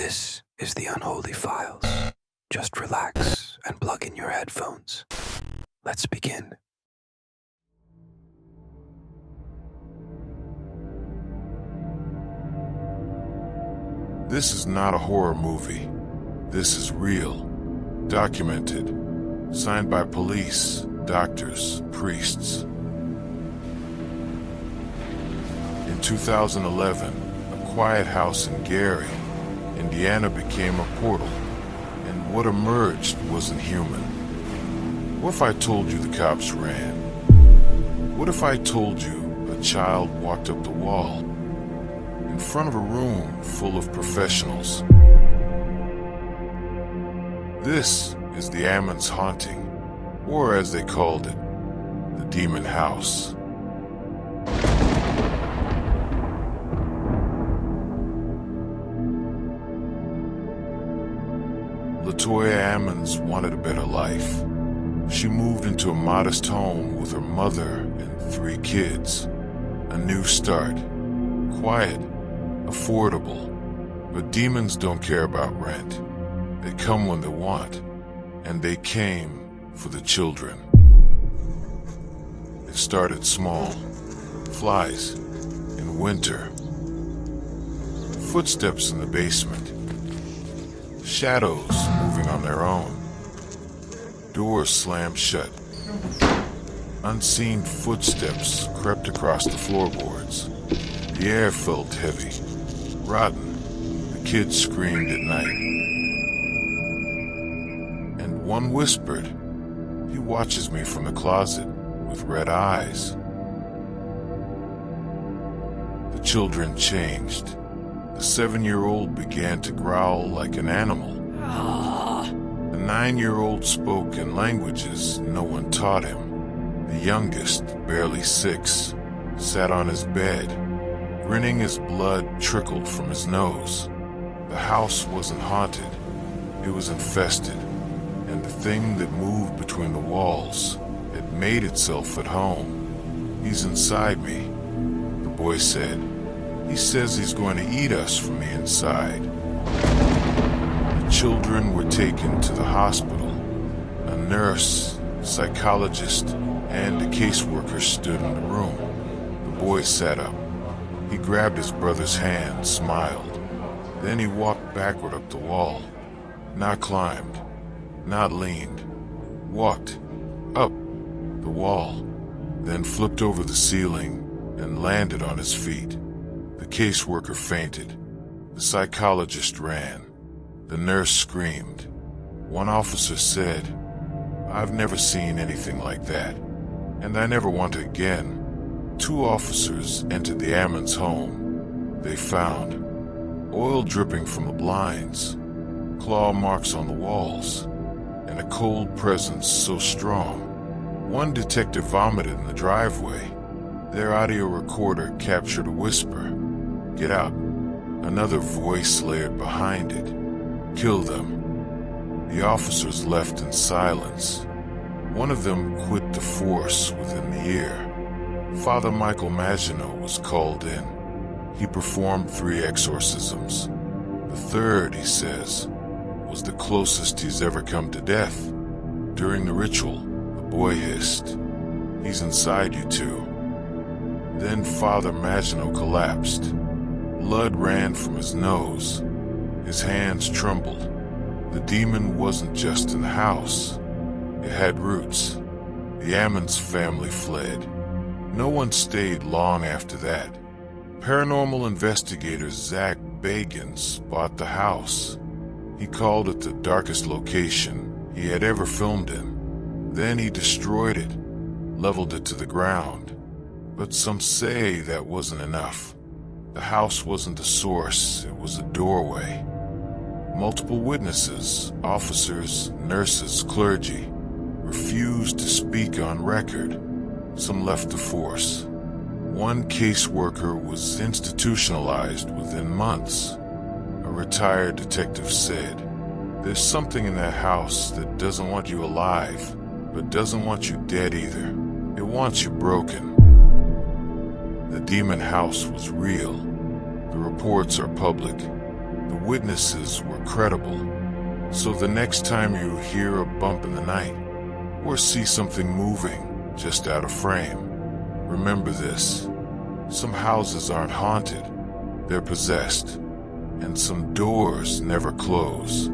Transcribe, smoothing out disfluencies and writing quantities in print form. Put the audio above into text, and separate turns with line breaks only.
This is the Unholy Files. Just relax and plug in your headphones. Let's begin.
This is not a horror movie. This is real, documented, signed by police, doctors, priests. In 2011, a quiet house in Gary, Indiana became a portal, and what emerged wasn't human. What if I told you the cops ran? What if I told you a child walked up the wall in front of a room full of professionals? This is the Ammons Haunting, or as they called it, the Demon House. Latoya Ammons wanted a better life. She moved into a modest home with her mother and 3 kids. A new start. Quiet, affordable. But demons don't care about rent. They come when they want, and they came for the children. It started small. Flies in winter. Footsteps in the basement. Shadows moving on their own. Doors slammed shut. Unseen footsteps crept across the floorboards. The air felt heavy, rotten. The kids screamed at night. And one whispered, "He watches me from the closet with red eyes." The children changed. The 7-year-old began to growl like an animal. The 9-year-old spoke in languages no one taught him. The youngest, barely 6, sat on his bed, grinning as blood trickled from his nose. The house wasn't haunted, it was infested, and the thing that moved between the walls had made itself at home. "He's inside me," the boy said. "He says he's going to eat us from the inside." The children were taken to the hospital. A nurse, psychologist, and a caseworker stood in the room. The boy sat up. He grabbed his brother's hand, smiled. Then he walked backward up the wall. Not climbed, not leaned. Walked up the wall, then flipped over the ceiling and landed on his feet. The caseworker fainted. The psychologist ran. The nurse screamed. One officer said, "I've never seen anything like that, and I never want to again." 2 officers entered the Ammons home. They found oil dripping from the blinds, claw marks on the walls, and a cold presence so strong. One detective vomited in the driveway. Their audio recorder captured a whisper, "Get out." Another voice layered behind it, "Kill them." The officers left in silence. One of them quit the force within the year. Father Michael Maginot was called in. He performed 3 exorcisms. The 3rd, he says, was the closest he's ever come to death. During the ritual, the boy hissed, "He's inside you too." Then Father Maginot collapsed. Blood ran from his nose. His hands trembled. The demon wasn't just in the house. It had roots. The Ammons family fled. No one stayed long after that. Paranormal investigator Zach Bagans bought the house. He called it the darkest location he had ever filmed in. Then he destroyed it, leveled it to the ground. But some say that wasn't enough. The house wasn't a source, it was a doorway. Multiple witnesses, officers, nurses, clergy, refused to speak on record. Some left the force. One caseworker was institutionalized within months. A retired detective said, "There's something in that house that doesn't want you alive, but doesn't want you dead either. It wants you broken." The demon house was real. The reports are public. The witnesses were credible, so the next time you hear a bump in the night or see something moving just out of frame, remember this. Some houses aren't haunted, they're possessed, and some doors never close.